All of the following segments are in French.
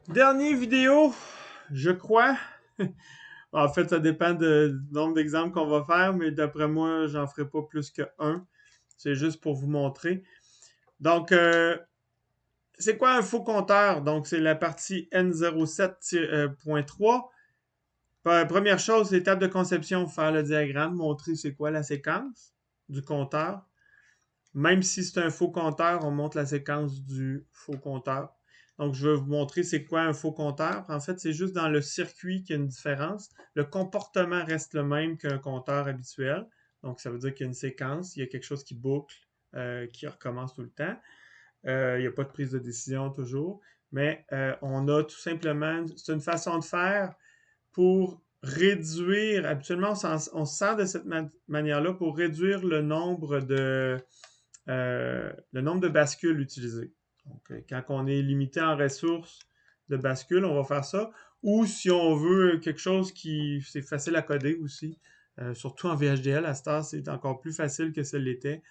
Dernière vidéo, je crois. En fait, ça dépend du nombre d'exemples qu'on va faire, mais d'après moi, j'en ferai pas plus que un. C'est juste pour vous montrer. Donc, c'est quoi un faux compteur? Donc, c'est la partie N07.3. Première chose, l'étape de conception, faire le diagramme, montrer c'est quoi la séquence du compteur. Même si c'est un faux compteur, on montre la séquence du faux compteur. Donc, je vais vous montrer c'est quoi un faux compteur. En fait, c'est juste dans le circuit qu'il y a une différence. Le comportement reste le même qu'un compteur habituel. Donc, ça veut dire qu'il y a une séquence, il y a quelque chose qui boucle, qui recommence tout le temps. Il n'y a pas de prise de décision toujours. Mais on a tout simplement, c'est une façon de faire pour réduire, habituellement, on se sert de cette manière-là pour réduire le nombre de bascules utilisées. Donc, quand on est limité en ressources de bascules, on va faire ça. Ou si on veut quelque chose qui c'est facile à coder aussi, surtout en VHDL, à cette heure, c'est encore plus facile que ce l'était.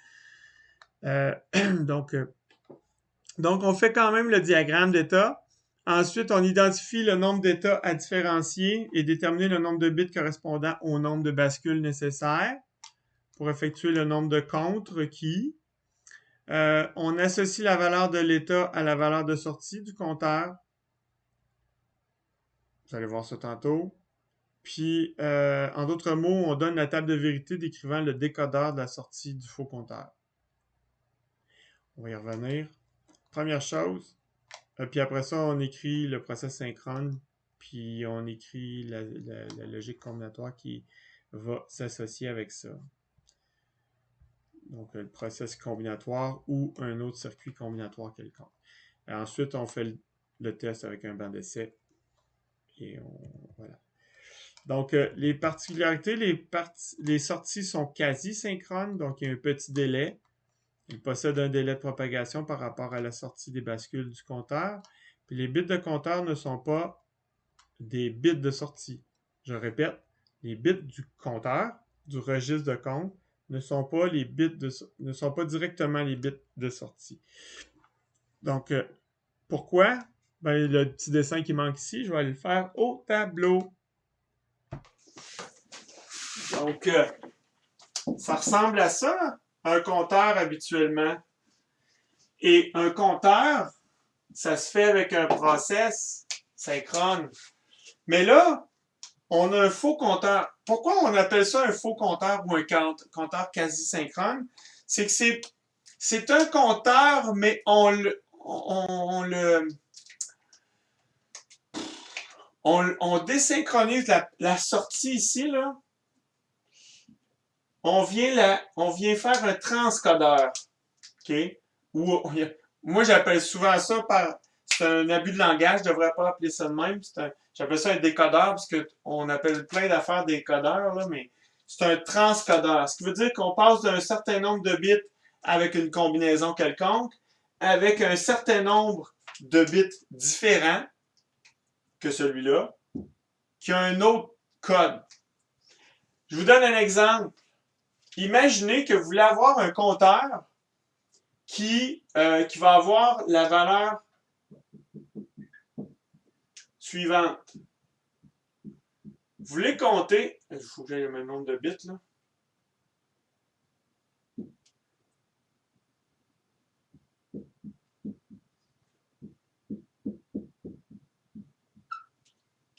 Euh, donc, euh, donc, on fait quand même le diagramme d'état. Ensuite, on identifie le nombre d'états à différencier et déterminer le nombre de bits correspondant au nombre de bascules nécessaires pour effectuer le nombre de comptes requis. On associe la valeur de l'état à la valeur de sortie du compteur. Vous allez voir ça tantôt. Puis, en d'autres mots, on donne la table de vérité décrivant le décodeur de la sortie du faux compteur. On va y revenir. Première chose. Puis après ça, on écrit le process synchrone. Puis on écrit la logique combinatoire qui va s'associer avec ça. Donc, le process combinatoire ou un autre circuit combinatoire quelconque. Et ensuite, on fait le test avec un banc d'essai. Et voilà. Donc, les particularités, les sorties sont quasi synchrones, donc il y a un petit délai. Il possède un délai de propagation par rapport à la sortie des bascules du compteur. Puis les bits de compteur ne sont pas des bits de sortie. Je répète, les bits du compteur, du registre de compte, ne sont pas directement les bits de sortie. Donc, pourquoi? Ben, le petit dessin qui manque ici, je vais aller le faire au tableau. Donc, ça ressemble à ça, un compteur habituellement. Et un compteur, ça se fait avec un process synchrone. Mais là, on a un faux compteur. Pourquoi on appelle ça un faux compteur ou un compteur quasi synchrone? C'est que c'est un compteur, mais on désynchronise la sortie ici, là. On vient faire un transcodeur. OK? Ou, moi, j'appelle souvent ça c'est un abus de langage, je devrais pas appeler ça de même. J'appelle ça un décodeur parce qu'on appelle plein d'affaires décodeurs, là, mais c'est un transcodeur. Ce qui veut dire qu'on passe d'un certain nombre de bits avec une combinaison quelconque, avec un certain nombre de bits différents que celui-là, qui a un autre code. Je vous donne un exemple. Imaginez que vous voulez avoir un compteur qui va avoir la valeur suivante. Vous voulez compter, il faut que j'aille le même nombre de bits là.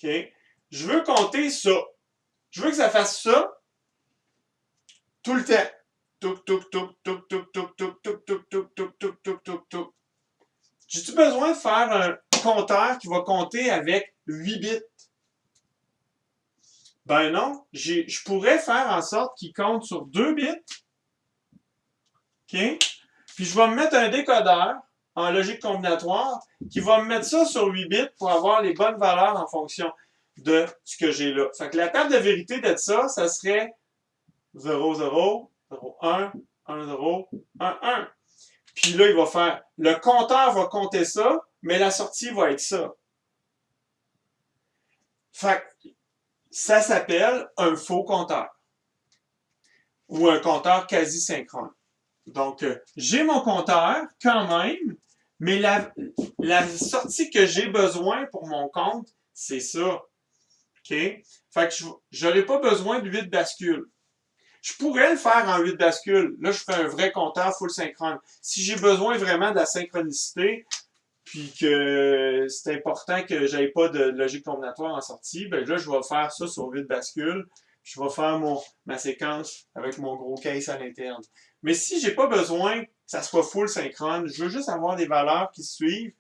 OK. Je veux compter ça. Je veux que ça fasse ça tout le temps. Touc, touc, touc, touc, touc, touc, touc, touc, touc, touc, touc, touc, touc, touc, touc. J'ai-tu besoin de faire un compteur qui va compter avec 8 bits? Ben non, je pourrais faire en sorte qu'il compte sur 2 bits. OK? Puis je vais me mettre un décodeur en logique combinatoire qui va me mettre ça sur 8 bits pour avoir les bonnes valeurs en fonction de ce que j'ai là. Fait que la table de vérité de ça serait 0, 0, 0, 1, 1, 0, 1, 1. Puis là, il va faire, le compteur va compter ça, mais la sortie va être ça. Fait que ça s'appelle un faux compteur ou un compteur quasi synchrone. Donc, j'ai mon compteur quand même, Mais la sortie que j'ai besoin pour mon compte, c'est ça. OK? Fait que je n'aurai pas besoin de 8 bascules. Je pourrais le faire en 8 bascules. Là, je ferai un vrai compteur full synchrone. Si j'ai besoin vraiment de la synchronicité, puis que c'est important que j'aille pas de logique combinatoire en sortie, ben là, je vais faire ça sur 8 bascules. Je vais faire ma séquence avec mon gros case à l'interne. Mais si j'ai pas besoin que ça soit full synchrone, je veux juste avoir des valeurs qui suivent,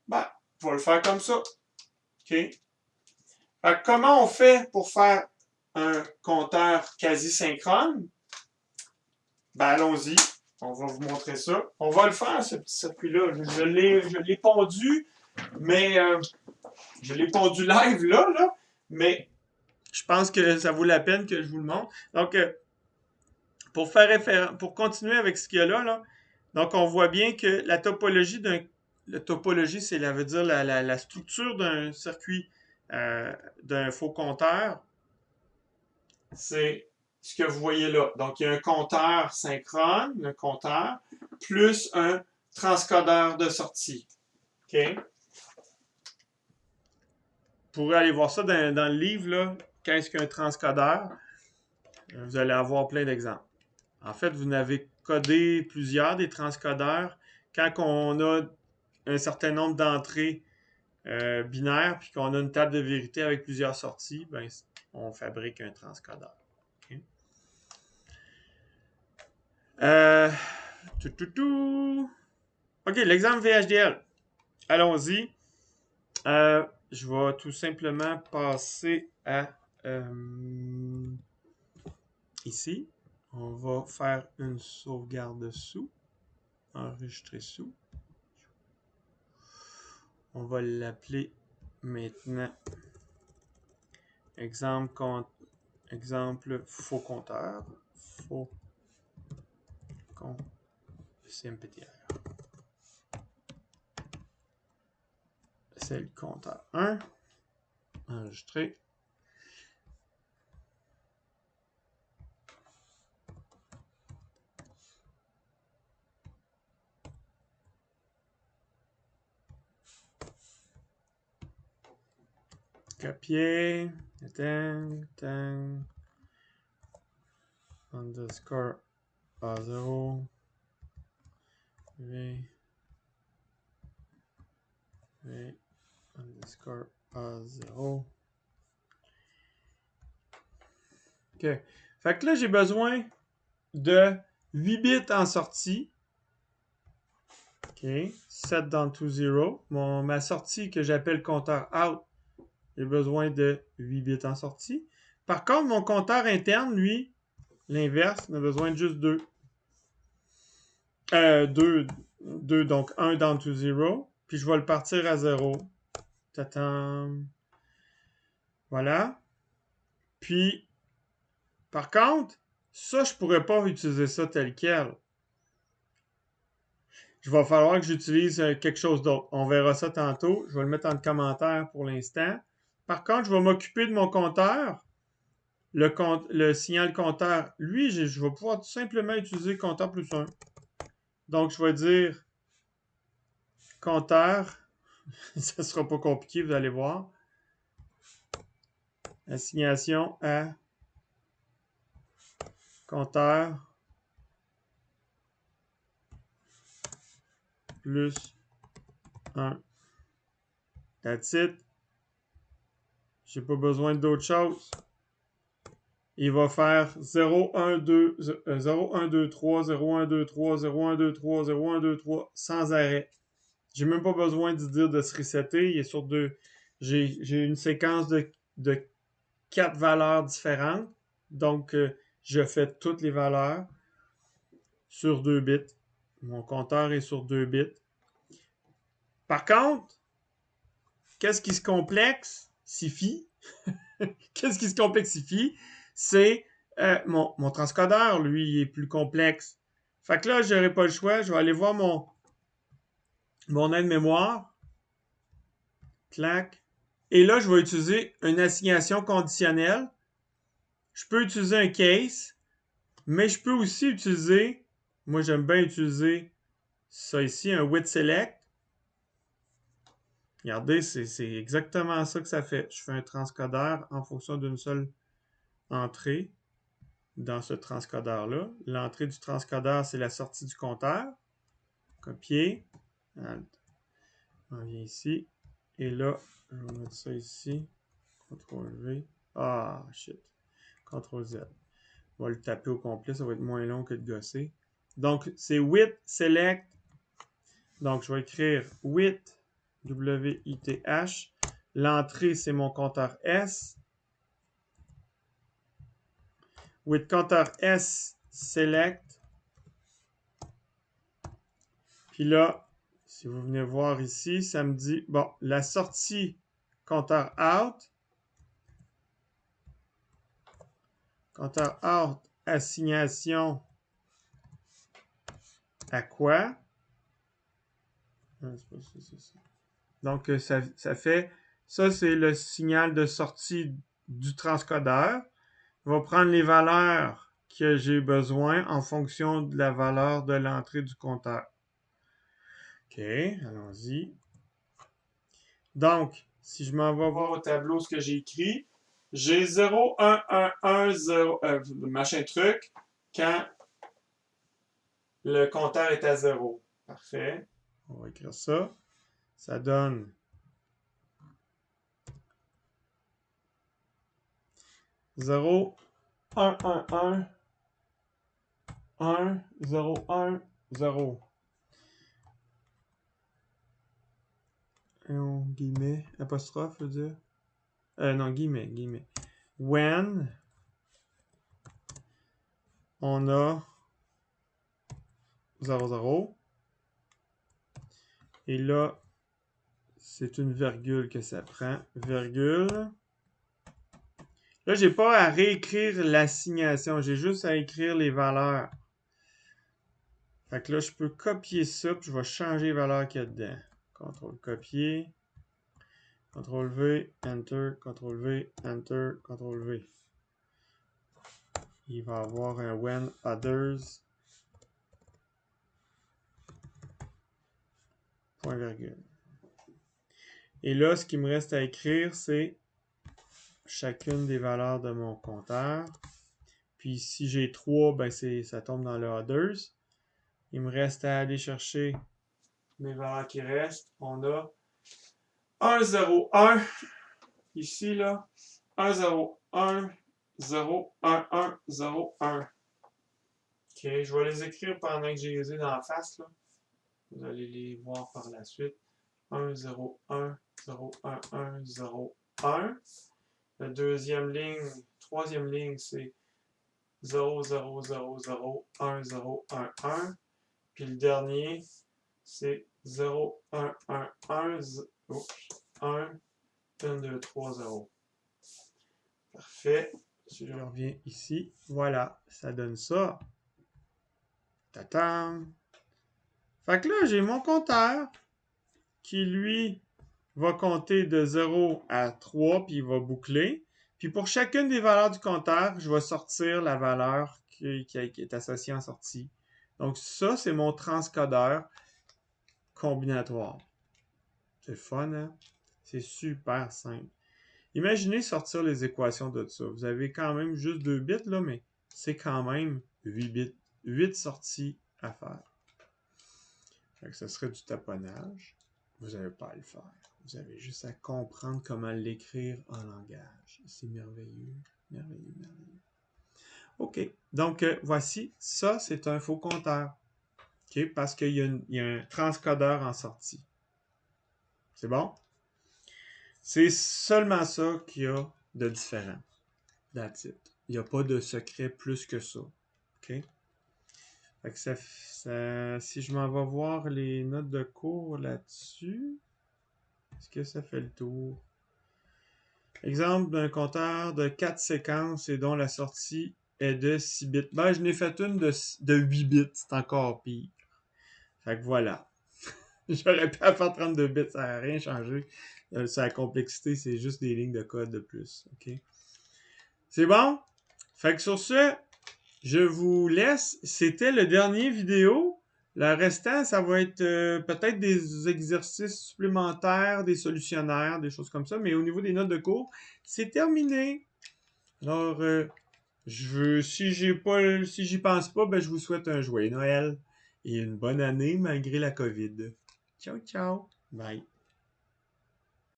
ben, je vais le faire comme ça. OK? Fait comment on fait pour faire un compteur quasi synchrone? Ben, allons-y. On va vous montrer ça. On va le faire, ce petit circuit-là. Je l'ai pondu, mais je l'ai pondu live là, mais je pense que ça vaut la peine que je vous le montre. Donc, pour continuer avec ce qu'il y a là, donc on voit bien que la topologie c'est, ça veut dire la structure d'un circuit d'un faux compteur, c'est ce que vous voyez là. Donc, il y a un compteur synchrone, un compteur, plus un transcodeur de sortie. OK? Vous pourrez aller voir ça dans le livre, là. Qu'est-ce qu'un transcodeur? Vous allez avoir plein d'exemples. En fait, vous n'avez codé plusieurs des transcodeurs. Quand on a un certain nombre d'entrées binaires, puis qu'on a une table de vérité avec plusieurs sorties, ben, on fabrique un transcodeur. Okay? OK, l'exemple VHDL. Allons-y. Je vais tout simplement passer à ici. On va faire une sauvegarde sous. Enregistrer sous. On va l'appeler maintenant exemple faux compteur. Faux compteur CMPTR. C'est le compteur 1. Enregistrer. Copier. Underscore A0. V underscore A0. OK. Fait que là, j'ai besoin de 8 bits en sortie. OK. Set down to 0. Ma sortie que j'appelle compteur out, j'ai besoin de 8 bits en sortie. Par contre, mon compteur interne, lui, l'inverse, on a besoin de juste 2. 2, donc 1 down to 0. Puis je vais le partir à 0. Tatam. Voilà. Puis, par contre, ça, je ne pourrais pas utiliser ça tel quel. Il va falloir que j'utilise quelque chose d'autre. On verra ça tantôt. Je vais le mettre en commentaire pour l'instant. Par contre, je vais m'occuper de mon compteur. Le signal compteur, lui, je vais pouvoir tout simplement utiliser compteur plus 1. Donc, je vais dire compteur. Ça ne sera pas compliqué, vous allez voir. Assignation à compteur plus 1. That's it. J'ai pas besoin d'autre chose. Il va faire 0, 1, 2, 0, 1, 2, 3, 0, 1, 2, 3, 0, 1, 2, 3, 0, 1, 2, 3, sans arrêt. J'ai même pas besoin de dire de se resetter. Il est sur deux. J'ai une séquence de 4 valeurs différentes. Donc, je fais toutes les valeurs sur 2 bits. Mon compteur est sur 2 bits. Par contre, qu'est-ce qui se complexifie? Qu'est-ce qui se complexifie? C'est mon transcodeur, lui, il est plus complexe. Fait que là, je n'aurai pas le choix. Je vais aller voir mon aide-mémoire. Clac. Et là, je vais utiliser une assignation conditionnelle. Je peux utiliser un case, mais je peux aussi utiliser, moi j'aime bien utiliser ça ici, un with select. Regardez, c'est exactement ça que ça fait. Je fais un transcodeur en fonction d'une seule entrée dans ce transcodeur-là. L'entrée du transcodeur, c'est la sortie du compteur. Copier. On vient ici. Et là, je vais mettre ça ici. CTRL-V. Ah, shit. CTRL-Z. On va le taper au complet, ça va être moins long que de gosser. Donc, c'est with select. Donc, je vais écrire with, W-I-T-H. L'entrée, c'est mon compteur S. With compteur S, select. Puis là, si vous venez voir ici, ça me dit, bon, la sortie compteur out. Compteur out, assignation à quoi? Donc, ça fait, ça c'est le signal de sortie du transcodeur. Il va prendre les valeurs que j'ai besoin en fonction de la valeur de l'entrée du compteur. OK, allons-y. Donc, si je m'en vais voir au tableau ce que j'ai écrit, j'ai 0, 1, 1, 1, 0, machin truc, quand le compteur est à 0. Parfait. On va écrire ça. Ça donne 0, 1, 1, 1, 1, 0, 1, 0. Guillemets, apostrophe, je veux dire. Non, guillemets, guillemets. When on a 0, 0. Et là, c'est une virgule que ça prend. Virgule. Là, j'ai pas à réécrire l'assignation. J'ai juste à écrire les valeurs. Fait que là, je peux copier ça, puis je vais changer les valeurs qu'il y a dedans. CTRL copier. CTRL V, Enter, CTRL V, Enter, CTRL V. Il va avoir un when others. Point virgule. Et là, ce qu'il me reste à écrire, c'est chacune des valeurs de mon compteur. Puis si j'ai 3, ben ça tombe dans le others. Il me reste à aller chercher mes valeurs qui restent. On a 1, 0, 1. Ici, là. 1, 0, 1, 0, 1, 1, 0, 1. OK, je vais les écrire pendant que j'ai les ai dans la face, là. Vous allez les voir par la suite. 1, 0, 1, 0, 1, 1, 0, 1. La deuxième ligne, troisième ligne, c'est 0, 0, 0, 0, 1, 0, 1, 1. Puis le dernier, c'est 0, 1, 1, 1, 1, 1, 2, 3, 0. Parfait. Si je reviens ici, voilà, ça donne ça. Tatam! Fait que là, j'ai mon compteur qui, lui, va compter de 0 à 3, puis il va boucler. Puis pour chacune des valeurs du compteur, je vais sortir la valeur qui est associée en sortie. Donc ça, c'est mon transcodeur combinatoire. C'est fun, hein? C'est super simple. Imaginez sortir les équations de ça. Vous avez quand même juste 2 bits, là, mais c'est quand même 8 bits. 8 sorties à faire. Fait que ce serait du taponnage. Vous n'avez pas à le faire. Vous avez juste à comprendre comment l'écrire en langage. C'est merveilleux, merveilleux, merveilleux. OK. Donc, voici. Ça, c'est un faux compteur. OK? Parce qu'il y a un transcodeur en sortie. C'est bon? C'est seulement ça qu'il y a de différent. That's it. Il n'y a pas de secret plus que ça. OK? Fait que si je m'en vais voir les notes de cours là-dessus, est-ce que ça fait le tour? Exemple d'un compteur de 4 séquences et dont la sortie est de 6 bits. Ben, je n'ai fait une de 8 bits. C'est encore pire. Fait que voilà. J'aurais pu faire 32 bits. Ça n'a rien changé. La complexité, c'est juste des lignes de code de plus. OK? C'est bon? Fait que sur ce, je vous laisse. C'était le dernier vidéo Le restant, ça va être peut-être des exercices supplémentaires, des solutionnaires, des choses comme ça. Mais au niveau des notes de cours, c'est terminé. Alors, si j'y pense pas, ben, je vous souhaite un joyeux Noël et une bonne année malgré la COVID. Ciao, ciao. Bye.